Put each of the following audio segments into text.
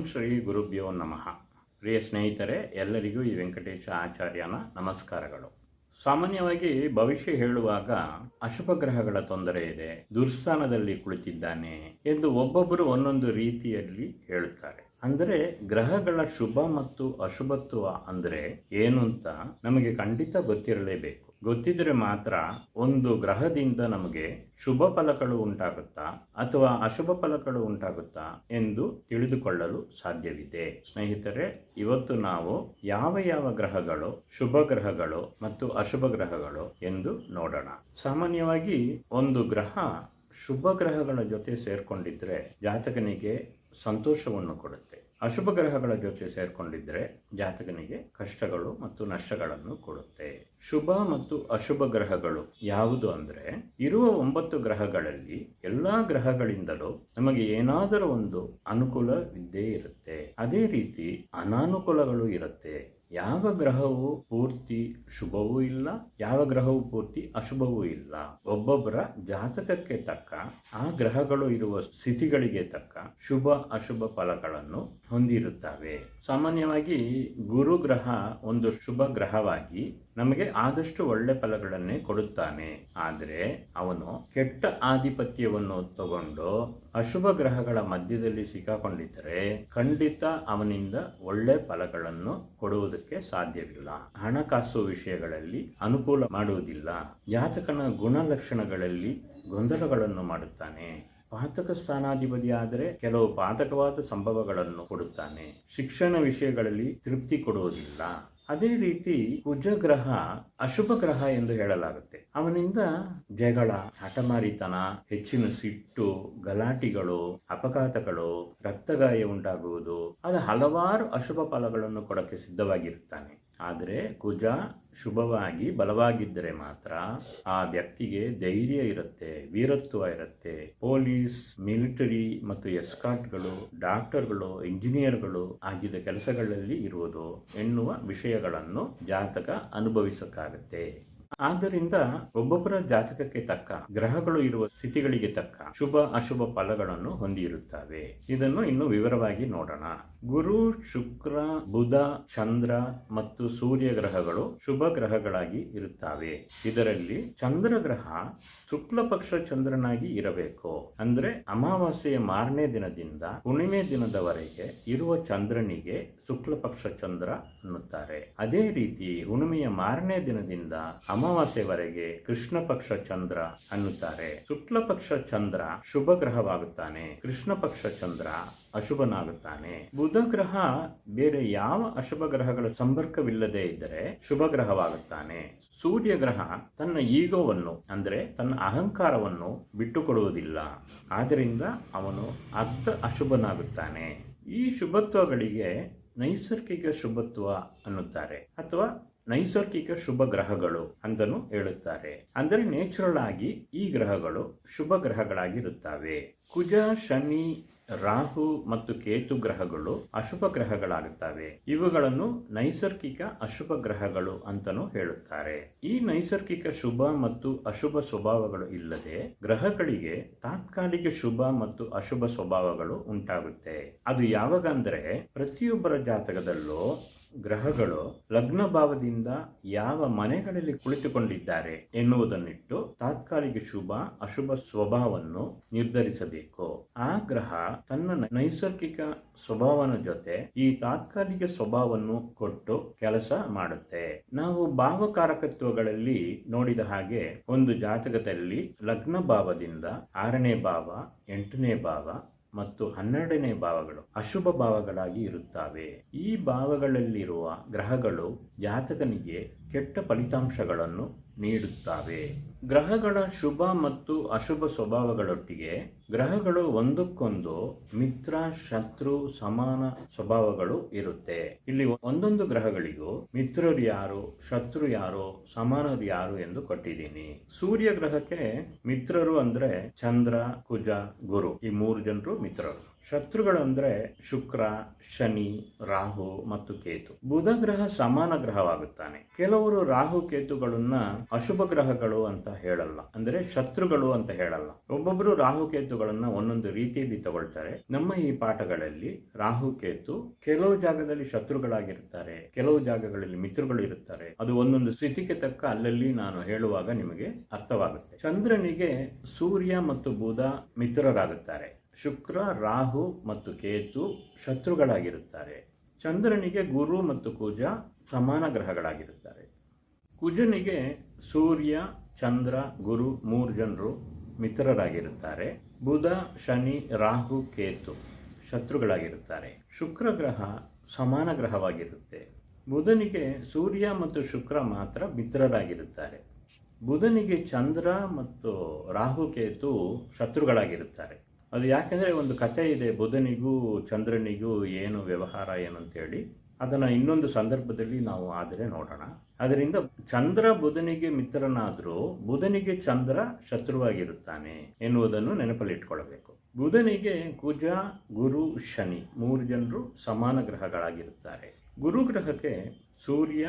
ಶ್ರೀ ಗುರುಭ್ಯೋ ನಮಃ. ಪ್ರಿಯ ಸ್ನೇಹಿತರೆ, ಎಲ್ಲರಿಗೂ ಈ ವೆಂಕಟೇಶ ಆಚಾರ್ಯನ ನಮಸ್ಕಾರಗಳು. ಸಾಮಾನ್ಯವಾಗಿ ಭವಿಷ್ಯ ಹೇಳುವಾಗ ಅಶುಭ ಗ್ರಹಗಳ ತೊಂದರೆ ಇದೆ, ದುರ್ಸ್ಥಾನದಲ್ಲಿ ಕುಳಿತಿದ್ದಾನೆ ಎಂದು ಒಬ್ಬೊಬ್ಬರು ಒಂದೊಂದು ರೀತಿಯಲ್ಲಿ ಹೇಳುತ್ತಾರೆ. ಅಂದರೆ ಗ್ರಹಗಳ ಶುಭ ಮತ್ತು ಅಶುಭತ್ವ ಅಂದರೆ ಏನು ಅಂತ ನಮಗೆ ಖಂಡಿತ ಗೊತ್ತಿರಲೇಬೇಕು. ಗೊತ್ತಿದ್ರೆ ಮಾತ್ರ ಒಂದು ಗ್ರಹದಿಂದ ನಮಗೆ ಶುಭ ಫಲಗಳು ಉಂಟಾಗುತ್ತಾ ಅಥವಾ ಅಶುಭ ಫಲಗಳು ಉಂಟಾಗುತ್ತಾ ಎಂದು ತಿಳಿದುಕೊಳ್ಳಲು ಸಾಧ್ಯವಿದೆ. ಸ್ನೇಹಿತರೆ, ಇವತ್ತು ನಾವು ಯಾವ ಗ್ರಹಗಳು ಶುಭ ಗ್ರಹಗಳು ಮತ್ತು ಅಶುಭ ಗ್ರಹಗಳು ಎಂದು ನೋಡೋಣ. ಸಾಮಾನ್ಯವಾಗಿ ಒಂದು ಗ್ರಹ ಶುಭ ಗ್ರಹಗಳ ಜೊತೆ ಸೇರ್ಕೊಂಡಿದ್ರೆ ಜಾತಕನಿಗೆ ಸಂತೋಷವನ್ನು ಕೊಡುತ್ತೆ. ಅಶುಭ ಗ್ರಹಗಳ ಜೊತೆ ಸೇರ್ಕೊಂಡಿದ್ರೆ ಜಾತಕನಿಗೆ ಕಷ್ಟಗಳು ಮತ್ತು ನಷ್ಟಗಳನ್ನು ಕೊಡುತ್ತೆ. ಶುಭ ಮತ್ತು ಅಶುಭ ಗ್ರಹಗಳು ಯಾವುದು ಅಂದರೆ, ಇರುವ 9 ಗ್ರಹಗಳಲ್ಲಿ ಎಲ್ಲಾ ಗ್ರಹಗಳಿಂದಲೂ ನಮಗೆ ಏನಾದರೂ ಒಂದು ಅನುಕೂಲವಿದ್ದೇ ಇರುತ್ತೆ. ಅದೇ ರೀತಿ ಅನಾನುಕೂಲಗಳು ಇರುತ್ತೆ. ಯಾವ ಗ್ರಹವು ಪೂರ್ತಿ ಶುಭವೂ ಇಲ್ಲ, ಯಾವ ಗ್ರಹವು ಪೂರ್ತಿ ಅಶುಭವೂ ಇಲ್ಲ. ಒಬ್ಬೊಬ್ಬರ ಜಾತಕಕ್ಕೆ ತಕ್ಕ ಆ ಗ್ರಹಗಳು ಇರುವ ಸ್ಥಿತಿಗಳಿಗೆ ತಕ್ಕ ಶುಭ ಅಶುಭ ಫಲಗಳನ್ನು ಹೊಂದಿರುತ್ತವೆ. ಸಾಮಾನ್ಯವಾಗಿ ಗುರು ಗ್ರಹ ಒಂದು ಶುಭ ಗ್ರಹವಾಗಿ ನಮಗೆ ಆದಷ್ಟು ಒಳ್ಳೆ ಫಲಗಳನ್ನೇ ಕೊಡುತ್ತಾನೆ. ಆದರೆ ಅವನು ಕೆಟ್ಟ ಆಧಿಪತ್ಯವನ್ನು ತಗೊಂಡು ಅಶುಭ ಗ್ರಹಗಳ ಮಧ್ಯದಲ್ಲಿ ಸಿಕ್ಕಾಕೊಂಡಿದ್ದರೆ ಖಂಡಿತ ಅವನಿಂದ ಒಳ್ಳೆ ಫಲಗಳನ್ನು ಕೊಡುವುದಕ್ಕೆ ಸಾಧ್ಯವಿಲ್ಲ. ಹಣಕಾಸು ವಿಷಯಗಳಲ್ಲಿ ಅನುಕೂಲ ಮಾಡುವುದಿಲ್ಲ. ಜಾತಕನ ಗುಣಲಕ್ಷಣಗಳಲ್ಲಿ ಗೊಂದಲಗಳನ್ನು ಮಾಡುತ್ತಾನೆ. ಪಾತಕ ಸ್ಥಾನಾಧಿಪತಿ ಆದರೆ ಕೆಲವು ಪಾತಕವಾದ ಸಂಭವಗಳನ್ನು ಕೊಡುತ್ತಾನೆ. ಶಿಕ್ಷಣ ವಿಷಯಗಳಲ್ಲಿ ತೃಪ್ತಿ ಕೊಡುವುದಿಲ್ಲ. ಅದೇ ರೀತಿ ಕುಜಗ್ರಹ ಅಶುಭ ಗ್ರಹ ಎಂದು ಹೇಳಲಾಗುತ್ತೆ. ಅವನಿಂದ ಜಗಳ, ಹಠಮಾರಿತನ, ಹೆಚ್ಚಿನ ಸಿಟ್ಟು, ಗಲಾಟಿಗಳು, ಅಪಘಾತಗಳು, ರಕ್ತಗಾಯ ಉಂಟಾಗುವುದು, ಅದು ಹಲವಾರು ಅಶುಭ ಫಲಗಳನ್ನು ಕೊಡಕ್ಕೆ ಸಿದ್ಧವಾಗಿರುತ್ತಾನೆ. ಆದರೆ ಕುಜ ಶುಭವಾಗಿ ಬಲವಾಗಿದ್ದರೆ ಮಾತ್ರ ಆ ವ್ಯಕ್ತಿಗೆ ಧೈರ್ಯ ಇರುತ್ತೆ, ವೀರತ್ವ ಇರುತ್ತೆ. ಪೊಲೀಸ್, ಮಿಲಿಟರಿ ಮತ್ತು ಎಸ್ಕಾರ್ಟ್ಗಳು, ಡಾಕ್ಟರ್ಗಳು, ಇಂಜಿನಿಯರ್ಗಳು ಆಗಿದ್ದ ಕೆಲಸಗಳಲ್ಲಿ ಇರುವುದು ಎನ್ನುವ ವಿಷಯಗಳನ್ನು ಜಾತಕ ಅನುಭವಿಸಕ್ಕಾಗುತ್ತೆ. ಆದ್ದರಿಂದ ಒಬ್ಬೊಬ್ಬರ ಜಾತಕಕ್ಕೆ ತಕ್ಕ ಗ್ರಹಗಳು ಇರುವ ಸ್ಥಿತಿಗಳಿಗೆ ತಕ್ಕ ಶುಭ ಅಶುಭ ಫಲಗಳನ್ನು ಹೊಂದಿರುತ್ತವೆ. ಇದನ್ನು ಇನ್ನು ವಿವರವಾಗಿ ನೋಡೋಣ. ಗುರು, ಶುಕ್ರ, ಬುಧ, ಚಂದ್ರ ಮತ್ತು ಸೂರ್ಯ ಗ್ರಹಗಳು ಶುಭ ಗ್ರಹಗಳಾಗಿ ಇರುತ್ತವೆ. ಇದರಲ್ಲಿ ಚಂದ್ರ ಗ್ರಹ ಶುಕ್ಲ ಪಕ್ಷ ಚಂದ್ರನಾಗಿ ಇರಬೇಕು. ಅಂದ್ರೆ ಅಮಾವಾಸ್ಯೆಯ ಮಾರನೇ ದಿನದಿಂದ ಹುಣ್ಣಿಮೆ ದಿನದವರೆಗೆ ಇರುವ ಚಂದ್ರನಿಗೆ ಶುಕ್ಲ ಪಕ್ಷ ಚಂದ್ರ ಅನ್ನುತ್ತಾರೆ. ಅದೇ ರೀತಿ ಹುಣ್ಣಿಮೆಯ ಮಾರನೇ ದಿನದಿಂದ ಅಮಾವಾಸ್ಯೆವರೆಗೆ ಕೃಷ್ಣ ಪಕ್ಷ ಚಂದ್ರ ಅನ್ನುತ್ತಾರೆ. ಶುಕ್ಲ ಪಕ್ಷ ಚಂದ್ರ ಶುಭ ಗ್ರಹವಾಗುತ್ತಾನೆ, ಕೃಷ್ಣ ಪಕ್ಷ ಚಂದ್ರ ಅಶುಭನಾಗುತ್ತಾನೆ. ಬುಧ ಗ್ರಹ ಬೇರೆ ಯಾವ ಅಶುಭ ಗ್ರಹಗಳ ಸಂಪರ್ಕವಿಲ್ಲದೆ ಇದ್ದರೆ ಶುಭ ಗ್ರಹವಾಗುತ್ತಾನೆ. ಸೂರ್ಯ ಗ್ರಹ ತನ್ನ ಈಗೋವನ್ನು ಅಂದ್ರೆ ತನ್ನ ಅಹಂಕಾರವನ್ನು ಬಿಟ್ಟುಕೊಡುವುದಿಲ್ಲ. ಆದ್ದರಿಂದ ಅವನು ಅರ್ಧ ಅಶುಭನಾಗುತ್ತಾನೆ. ಈ ಶುಭತ್ವಗಳಿಗೆ ನೈಸರ್ಗಿಕ ಶುಭತ್ವ ಅನ್ನುತ್ತಾರೆ ಅಥವಾ ನೈಸರ್ಗಿಕ ಶುಭ ಗ್ರಹಗಳು ಅಂತಲೂ ಹೇಳುತ್ತಾರೆ. ಅಂದರೆ ನ್ಯಾಚುರಲ್ ಆಗಿ ಈ ಗ್ರಹಗಳು ಶುಭ ಗ್ರಹಗಳಾಗಿರುತ್ತವೆ. ಕುಜ, ಶನಿ, ರಾಹು ಮತ್ತು ಕೇತು ಗ್ರಹಗಳು ಅಶುಭ ಗ್ರಹಗಳಾಗುತ್ತವೆ. ಇವುಗಳನ್ನು ನೈಸರ್ಗಿಕ ಅಶುಭ ಗ್ರಹಗಳು ಅಂತಲೂ ಹೇಳುತ್ತಾರೆ. ಈ ನೈಸರ್ಗಿಕ ಶುಭ ಮತ್ತು ಅಶುಭ ಸ್ವಭಾವಗಳು ಇಲ್ಲದೆ ಗ್ರಹಗಳಿಗೆ ತಾತ್ಕಾಲಿಕ ಶುಭ ಮತ್ತು ಅಶುಭ ಸ್ವಭಾವಗಳು ಉಂಟಾಗುತ್ತೆ. ಅದು ಯಾವಾಗ ಅಂದರೆ, ಪ್ರತಿಯೊಬ್ಬರ ಜಾತಕದಲ್ಲೂ ಗ್ರಹಗಳು ಲಗ್ನ ಭಾವದಿಂದ ಯಾವ ಮನೆಗಳಲ್ಲಿ ಕುಳಿತುಕೊಂಡಿದ್ದಾರೆ ಎನ್ನುವುದನ್ನಿಟ್ಟು ತಾತ್ಕಾಲಿಕ ಶುಭ ಅಶುಭ ಸ್ವಭಾವವನ್ನು ನಿರ್ಧರಿಸಬೇಕು. ಆ ಗ್ರಹ ತನ್ನ ನೈಸರ್ಗಿಕ ಸ್ವಭಾವನ ಜೊತೆ ಈ ತಾತ್ಕಾಲಿಕ ಸ್ವಭಾವವನ್ನು ಕೊಟ್ಟು ಕೆಲಸ ಮಾಡುತ್ತೆ. ನಾವು ಭಾವಕಾರಕತ್ವಗಳಲ್ಲಿ ನೋಡಿದ ಹಾಗೆ ಒಂದು ಜಾತಕದಲ್ಲಿ ಲಗ್ನ ಭಾವದಿಂದ 6ನೇ ಭಾವ, 8ನೇ ಭಾವ ಮತ್ತು 12ನೇ ಭಾವಗಳು ಅಶುಭ ಭಾವಗಳಾಗಿ ಇರುತ್ತವೆ. ಈ ಭಾವಗಳಲ್ಲಿರುವ ಗ್ರಹಗಳು ಜಾತಕನಿಗೆ ಕೆಟ್ಟ ಫಲಿತಾಂಶಗಳನ್ನು ನೀಡುತ್ತವೆ. ಗ್ರಹಗಳ ಶುಭ ಮತ್ತು ಅಶುಭ ಸ್ವಭಾವಗಳೊಟ್ಟಿಗೆ ಗ್ರಹಗಳು ಒಂದಕ್ಕೊಂದು ಮಿತ್ರ, ಶತ್ರು, ಸಮಾನ ಸ್ವಭಾವಗಳು ಇರುತ್ತೆ. ಇಲ್ಲಿ ಒಂದೊಂದು ಗ್ರಹಗಳಿಗೂ ಮಿತ್ರರು ಯಾರು, ಶತ್ರು ಯಾರು, ಸಮಾನರು ಯಾರು ಎಂದು ಕೊಟ್ಟಿದ್ದೀನಿ. ಸೂರ್ಯ ಗ್ರಹಕ್ಕೆ ಮಿತ್ರರು ಅಂದ್ರೆ ಚಂದ್ರ, ಕುಜ, ಗುರು, ಈ 3 ಜನರು ಮಿತ್ರರು. ಶತ್ರುಗಳು ಅಂದರೆ ಶುಕ್ರ, ಶನಿ, ರಾಹು ಮತ್ತು ಕೇತು. ಬುಧ ಗ್ರಹ ಸಮಾನ ಗ್ರಹವಾಗುತ್ತಾನೆ. ಕೆಲವರು ರಾಹು ಕೇತುಗಳನ್ನ ಅಶುಭ ಗ್ರಹಗಳು ಅಂತ ಹೇಳಲ್ಲ, ಅಂದರೆ ಶತ್ರುಗಳು ಅಂತ ಹೇಳಲ್ಲ. ಒಬ್ಬೊಬ್ಬರು ರಾಹು ಕೇತುಗಳನ್ನ ಒಂದೊಂದು ರೀತಿಯಲ್ಲಿ ತಗೊಳ್ತಾರೆ. ನಮ್ಮ ಈ ಪಾಠಗಳಲ್ಲಿ ರಾಹು ಕೇತು ಕೆಲವು ಜಾಗದಲ್ಲಿ ಶತ್ರುಗಳಾಗಿರ್ತಾರೆ, ಕೆಲವು ಜಾಗಗಳಲ್ಲಿ ಮಿತ್ರಗಳು ಇರುತ್ತಾರೆ. ಅದು ಒಂದೊಂದು ಸ್ಥಿತಿಗೆ ತಕ್ಕ ಅಲ್ಲಲ್ಲಿ ನಾನು ಹೇಳುವಾಗ ನಿಮಗೆ ಅರ್ಥವಾಗುತ್ತೆ. ಚಂದ್ರನಿಗೆ ಸೂರ್ಯ ಮತ್ತು ಬುಧ ಮಿತ್ರರಾಗುತ್ತಾರೆ. ಶುಕ್ರ, ರಾಹು ಮತ್ತು ಕೇತು ಶತ್ರುಗಳಾಗಿರುತ್ತಾರೆ. ಚಂದ್ರನಿಗೆ ಗುರು ಮತ್ತು ಕುಜ ಸಮಾನ ಗ್ರಹಗಳಾಗಿರುತ್ತಾರೆ. ಕುಜನಿಗೆ ಸೂರ್ಯ, ಚಂದ್ರ, ಗುರು 3 ಜನರು ಮಿತ್ರರಾಗಿರುತ್ತಾರೆ. ಬುಧ, ಶನಿ, ರಾಹು, ಕೇತು ಶತ್ರುಗಳಾಗಿರುತ್ತಾರೆ. ಶುಕ್ರ ಗ್ರಹ ಸಮಾನ ಗ್ರಹವಾಗಿರುತ್ತೆ. ಬುಧನಿಗೆ ಸೂರ್ಯ ಮತ್ತು ಶುಕ್ರ ಮಾತ್ರ ಮಿತ್ರರಾಗಿರುತ್ತಾರೆ. ಬುಧನಿಗೆ ಚಂದ್ರ ಮತ್ತು ರಾಹು ಕೇತು ಶತ್ರುಗಳಾಗಿರುತ್ತಾರೆ. ಅದು ಯಾಕೆಂದರೆ ಒಂದು ಕಥೆ ಇದೆ, ಬುಧನಿಗೂ ಚಂದ್ರನಿಗೂ ಏನು ವ್ಯವಹಾರ ಏನು ಅಂತೇಳಿ. ಅದನ್ನು ಇನ್ನೊಂದು ಸಂದರ್ಭದಲ್ಲಿ ನಾವು ಆದರೆ ನೋಡೋಣ. ಅದರಿಂದ ಚಂದ್ರ ಬುಧನಿಗೆ ಮಿತ್ರನಾದರೂ ಬುಧನಿಗೆ ಚಂದ್ರ ಶತ್ರುವಾಗಿರುತ್ತಾನೆ ಎನ್ನುವುದನ್ನು ನೆನಪಲ್ಲಿಟ್ಕೊಳ್ಬೇಕು. ಬುಧನಿಗೆ ಕುಜ, ಗುರು, ಶನಿ 3 ಜನರು ಸಮಾನ ಗ್ರಹಗಳಾಗಿರುತ್ತಾರೆ. ಗುರು ಗ್ರಹಕ್ಕೆ ಸೂರ್ಯ,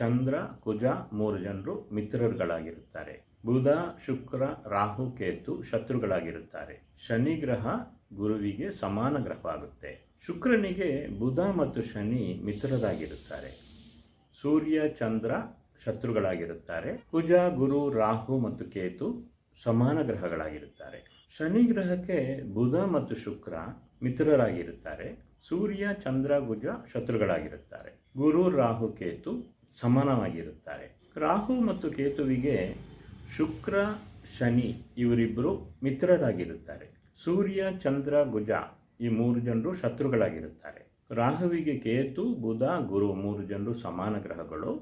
ಚಂದ್ರ, ಕುಜ 3 ಜನರು ಮಿತ್ರರುಗಳಾಗಿರುತ್ತಾರೆ. ಬುಧ, ಶುಕ್ರ, ರಾಹು, ಕೇತು ಶತ್ರುಗಳಾಗಿರುತ್ತಾರೆ. ಶನಿ ಗ್ರಹ ಗುರುವಿಗೆ ಸಮಾನ ಗ್ರಹವಾಗುತ್ತೆ. ಶುಕ್ರನಿಗೆ ಬುಧ ಮತ್ತು ಶನಿ ಮಿತ್ರರಾಗಿರುತ್ತಾರೆ. ಸೂರ್ಯ, ಚಂದ್ರ ಶತ್ರುಗಳಾಗಿರುತ್ತಾರೆ. ಕುಜ, ಗುರು, ರಾಹು ಮತ್ತು ಕೇತು ಸಮಾನ ಗ್ರಹಗಳಾಗಿರುತ್ತಾರೆ. ಶನಿ ಗ್ರಹಕ್ಕೆ ಬುಧ ಮತ್ತು ಶುಕ್ರ ಮಿತ್ರರಾಗಿರುತ್ತಾರೆ. ಸೂರ್ಯ, ಚಂದ್ರ, ಕುಜ ಶತ್ರುಗಳಾಗಿರುತ್ತಾರೆ. ಗುರು, ರಾಹು, ಕೇತು ಸಮಾನವಾಗಿರುತ್ತಾರೆ. ರಾಹು ಮತ್ತು ಕೇತುವಿಗೆ ಶುಕ್ರ, ಶನಿ ಇವರಿಬ್ಬರು ಮಿತ್ರರಾಗಿರುತ್ತಾರೆ. ಸೂರ್ಯ, ಚಂದ್ರ, ಕುಜ ಈ 3 ಜನರು ಶತ್ರುಗಳಾಗಿರುತ್ತಾರೆ. ರಾಹುವಿಗೆ ಕೇತು, ಬುಧ, ಗುರು 3 ಜನರು ಸಮಾನ ಗ್ರಹಗಳು.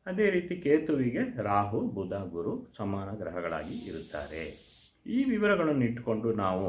ಅದೇ ರೀತಿ ಕೇತುವಿಗೆ ರಾಹು, ಬುಧ, ಗುರು ಸಮಾನ ಗ್ರಹಗಳಾಗಿ ಇರುತ್ತಾರೆ. ಈ ವಿವರಗಳನ್ನು ಇಟ್ಟುಕೊಂಡು ನಾವು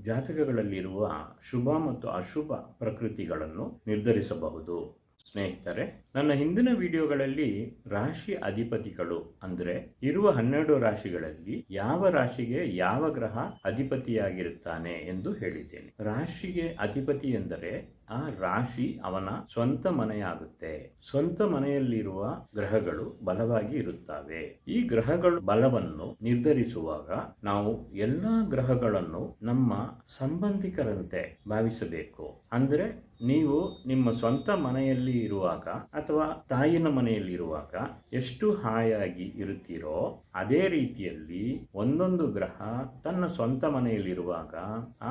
ಜಾತಕಗಳಲ್ಲಿರುವ ಶುಭ ಮತ್ತು ಅಶುಭ ಪ್ರಕೃತಿಗಳನ್ನು ನಿರ್ಧರಿಸಬಹುದು. ಸ್ನೇಹಿತರೆ, ನನ್ನ ಹಿಂದಿನ ವಿಡಿಯೋಗಳಲ್ಲಿ ರಾಶಿ ಅಧಿಪತಿಗಳು ಅಂದರೆ ಇರುವ 12 ರಾಶಿಗಳಲ್ಲಿ ಯಾವ ರಾಶಿಗೆ ಯಾವ ಗ್ರಹ ಅಧಿಪತಿಯಾಗಿರುತ್ತಾನೆ ಎಂದು ಹೇಳಿದ್ದೇನೆ. ರಾಶಿಗೆ ಅಧಿಪತಿ ಎಂದರೆ ಆ ರಾಶಿ ಅವನ ಸ್ವಂತ ಮನೆಯಾಗುತ್ತೆ. ಸ್ವಂತ ಮನೆಯಲ್ಲಿರುವ ಗ್ರಹಗಳು ಬಲವಾಗಿ ಇರುತ್ತವೆ. ಈ ಗ್ರಹಗಳ ಬಲವನ್ನು ನಿರ್ಧರಿಸುವಾಗ ನಾವು ಎಲ್ಲಾ ಗ್ರಹಗಳನ್ನು ನಮ್ಮ ಸಂಬಂಧಿಕರಂತೆ ಭಾವಿಸಬೇಕು. ಅಂದರೆ ನೀವು ನಿಮ್ಮ ಸ್ವಂತ ಮನೆಯಲ್ಲಿ ಇರುವಾಗ ಅಥವಾ ತಾಯಿನ ಮನೆಯಲ್ಲಿ ಇರುವಾಗ ಎಷ್ಟು ಹಾಯಾಗಿ ಇರುತ್ತೀರೋ ಅದೇ ರೀತಿಯಲ್ಲಿ ಒಂದೊಂದು ಗ್ರಹ ತನ್ನ ಸ್ವಂತ ಮನೆಯಲ್ಲಿರುವಾಗ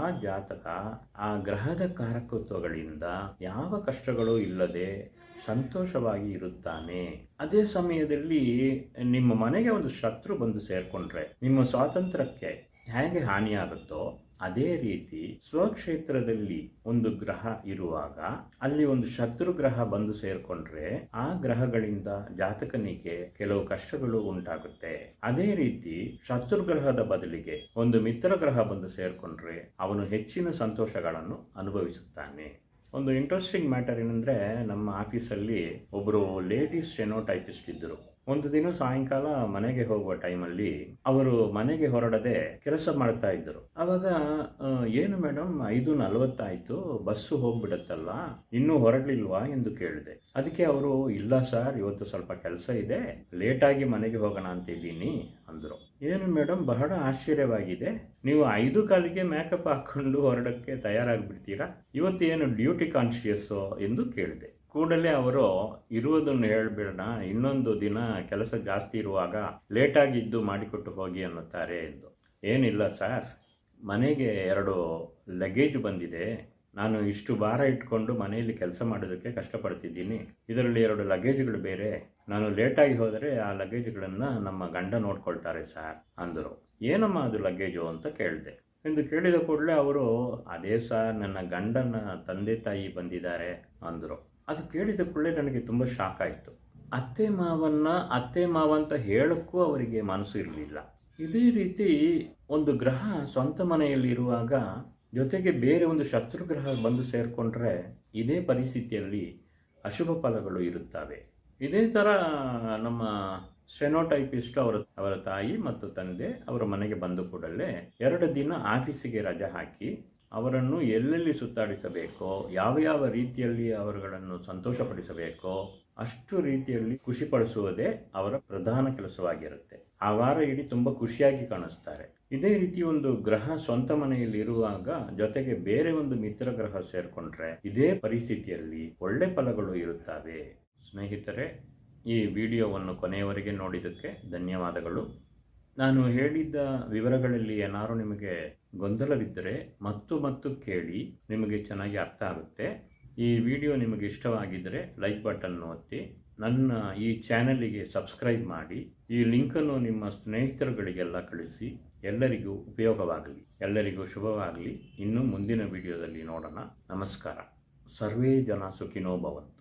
ಆ ಜಾತಕ ಆ ಗ್ರಹದ ಕಾರಕತ್ವಗಳಿಂದ ಯಾವ ಕಷ್ಟಗಳು ಇಲ್ಲದೆ ಸಂತೋಷವಾಗಿ ಇರುತ್ತಾನೆ. ಅದೇ ಸಮಯದಲ್ಲಿ ನಿಮ್ಮ ಮನೆಗೆ ಒಂದು ಶತ್ರು ಬಂದು ಸೇರ್ಕೊಂಡ್ರೆ ನಿಮ್ಮ ಸ್ವಾತಂತ್ರ್ಯಕ್ಕೆ ಹೇಗೆ ಹಾನಿಯಾಗುತ್ತೋ ಅದೇ ರೀತಿ ಸ್ವಕ್ಷೇತ್ರದಲ್ಲಿ ಒಂದು ಗ್ರಹ ಇರುವಾಗ ಅಲ್ಲಿ ಒಂದು ಶತ್ರು ಗ್ರಹ ಬಂದು ಸೇರ್ಕೊಂಡ್ರೆ ಆ ಗ್ರಹಗಳಿಂದ ಜಾತಕನಿಗೆ ಕೆಲವು ಕಷ್ಟಗಳು ಉಂಟಾಗುತ್ತೆ. ಅದೇ ರೀತಿ ಶತ್ರು ಗ್ರಹದ ಬದಲಿಗೆ ಒಂದು ಮಿತ್ರ ಗ್ರಹ ಬಂದು ಸೇರ್ಕೊಂಡ್ರೆ ಅವನು ಹೆಚ್ಚಿನ ಸಂತೋಷಗಳನ್ನು ಅನುಭವಿಸುತ್ತಾನೆ. ಒಂದು ಇಂಟ್ರೆಸ್ಟಿಂಗ್ ಮ್ಯಾಟರ್ ಏನಂದರೆ, ನಮ್ಮ ಆಫೀಸಲ್ಲಿ ಒಬ್ಬರು ಲೇಡೀಸ್ ಸ್ಟೆನೋಟೈಪಿಸ್ಟ್ ಇದ್ದರು. ಒಂದು ದಿನ ಸಾಯಂಕಾಲ ಮನೆಗೆ ಹೋಗುವ ಟೈಮಲ್ಲಿ ಅವರು ಮನೆಗೆ ಹೊರಡದೆ ಕೆಲಸ ಮಾಡ್ತಾ ಇದ್ದರು. ಆವಾಗ ಏನು ಮೇಡಮ್ 5:40 ಆಯಿತು, ಬಸ್ಸು ಹೋಗ್ಬಿಡುತ್ತಲ್ಲ, ಇನ್ನೂ ಹೊರಡಲಿಲ್ವಾ ಎಂದು ಕೇಳಿದೆ. ಅದಕ್ಕೆ ಅವರು ಇಲ್ಲ ಸರ್, ಇವತ್ತು ಸ್ವಲ್ಪ ಕೆಲಸ ಇದೆ, ಲೇಟಾಗಿ ಮನೆಗೆ ಹೋಗೋಣ ಅಂತ ಇದ್ದೀನಿ ಅಂದರು. ಏನು ಮೇಡಮ್, ಬಹಳ ಆಶ್ಚರ್ಯವಾಗಿದೆ, ನೀವು 5:15ಗೆ ಮೇಕಪ್ ಹಾಕ್ಕೊಂಡು ಹೊರಡಕ್ಕೆ ತಯಾರಾಗಿಬಿಡ್ತೀರಾ, ಇವತ್ತು ಏನು ಡ್ಯೂಟಿ ಕಾನ್ಶಿಯಸ್ಸು ಎಂದು ಕೇಳಿದೆ. ಕೂಡಲೇ ಅವರು ಇರುವುದನ್ನು ಹೇಳಿಬಿಡೋಣ, ಇನ್ನೊಂದು ದಿನ ಕೆಲಸ ಜಾಸ್ತಿ ಇರುವಾಗ ಲೇಟಾಗಿದ್ದು ಮಾಡಿಕೊಟ್ಟು ಹೋಗಿ ಅನ್ನುತ್ತಾರೆ ಎಂದು. ಏನಿಲ್ಲ ಸರ್, ಮನೆಗೆ 2 ಲಗೇಜ್ ಬಂದಿದೆ, ನಾನು ಇಷ್ಟು ಭಾರ ಇಟ್ಕೊಂಡು ಮನೆಯಲ್ಲಿ ಕೆಲಸ ಮಾಡೋದಕ್ಕೆ ಕಷ್ಟಪಡ್ತಿದ್ದೀನಿ, ಇದರಲ್ಲಿ 2 ಲಗೇಜ್ಗಳು ಬೇರೆ, ನಾನು ಲೇಟಾಗಿ ಹೋದರೆ ಆ ಲಗೇಜ್ಗಳನ್ನು ನಮ್ಮ ಗಂಡ ನೋಡ್ಕೊಳ್ತಾರೆ ಸರ್ ಅಂದರು. ಏನಮ್ಮ ಅದು ಲಗೇಜು ಅಂತ ಕೇಳಿದೆ. ಎಂದು ಕೇಳಿದ ಕೂಡಲೇ ಅವರು ಅದೇ ಸರ್, ನನ್ನ ಗಂಡನ ತಂದೆ ತಾಯಿ ಬಂದಿದ್ದಾರೆ ಅಂದರು. ಅದು ಕೇಳಿದ ಕೂಡಲೇ ನನಗೆ ತುಂಬ ಶಾಕ್ ಆಯಿತು. ಅತ್ತೆ ಮಾವ ಅಂತ ಹೇಳೋಕ್ಕೂ ಅವರಿಗೆ ಮನಸ್ಸು ಇರಲಿಲ್ಲ. ಇದೇ ರೀತಿ ಒಂದು ಗ್ರಹ ಸ್ವಂತ ಮನೆಯಲ್ಲಿರುವಾಗ ಜೊತೆಗೆ ಬೇರೆ ಒಂದು ಶತ್ರು ಗ್ರಹ ಬಂದು ಸೇರಿಕೊಂಡ್ರೆ ಇದೇ ಪರಿಸ್ಥಿತಿಯಲ್ಲಿ ಅಶುಭ ಫಲಗಳು ಇರುತ್ತವೆ. ಇದೇ ಥರ ನಮ್ಮ ಸ್ಟೆನೋಟೈಪಿಸ್ಟ್ ಅವರ ತಾಯಿ ಮತ್ತು ತಂದೆ ಅವರ ಮನೆಗೆ ಬಂದ ಕೂಡಲೇ 2 ದಿನ ಆಫೀಸಿಗೆ ರಜೆ ಹಾಕಿ ಅವರನ್ನು ಎಲ್ಲೆಲ್ಲಿ ಸುತ್ತಾಡಿಸಬೇಕೋ, ಯಾವ ಯಾವ ರೀತಿಯಲ್ಲಿ ಅವರುಗಳನ್ನು ಸಂತೋಷಪಡಿಸಬೇಕೋ ಅಷ್ಟು ರೀತಿಯಲ್ಲಿ ಖುಷಿಪಡಿಸುವುದೇ ಅವರ ಪ್ರಧಾನ ಕೆಲಸವಾಗಿರುತ್ತೆ. ಆ ವಾರ ಇಡೀ ತುಂಬ ಖುಷಿಯಾಗಿ ಕಾಣಿಸ್ತಾರೆ. ಇದೇ ರೀತಿ ಒಂದು ಗ್ರಹ ಸ್ವಂತ ಮನೆಯಲ್ಲಿ ಇರುವಾಗ ಜೊತೆಗೆ ಬೇರೆ ಒಂದು ಮಿತ್ರ ಗ್ರಹ ಸೇರಿಕೊಂಡ್ರೆ ಇದೇ ಪರಿಸ್ಥಿತಿಯಲ್ಲಿ ಒಳ್ಳೆ ಫಲಗಳು ಇರುತ್ತವೆ. ಸ್ನೇಹಿತರೆ, ಈ ವಿಡಿಯೋವನ್ನು ಕೊನೆಯವರೆಗೆ ನೋಡಿದ್ದಕ್ಕೆ ಧನ್ಯವಾದಗಳು. ನಾನು ಹೇಳಿದ್ದ ವಿವರಗಳಲ್ಲಿ ಏನಾದರೂ ನಿಮಗೆ ಗೊಂದಲವಿದ್ದರೆ ಮತ್ತು ಕೇಳಿ, ನಿಮಗೆ ಚೆನ್ನಾಗಿ ಅರ್ಥ ಆಗುತ್ತೆ. ಈ ವಿಡಿಯೋ ನಿಮಗೆ ಇಷ್ಟವಾಗಿದ್ದರೆ ಲೈಕ್ ಬಟನ್ ಒತ್ತಿ, ನನ್ನ ಈ ಚಾನಲಿಗೆ ಸಬ್ಸ್ಕ್ರೈಬ್ ಮಾಡಿ, ಈ ಲಿಂಕನ್ನು ನಿಮ್ಮ ಸ್ನೇಹಿತರುಗಳಿಗೆಲ್ಲ ಕಳಿಸಿ. ಎಲ್ಲರಿಗೂ ಉಪಯೋಗವಾಗಲಿ, ಎಲ್ಲರಿಗೂ ಶುಭವಾಗಲಿ. ಇನ್ನು ಮುಂದಿನ ವಿಡಿಯೋದಲ್ಲಿ ನೋಡೋಣ. ನಮಸ್ಕಾರ. ಸರ್ವೇ ಜನ ಸುಖಿನೋ ಭವಂತು.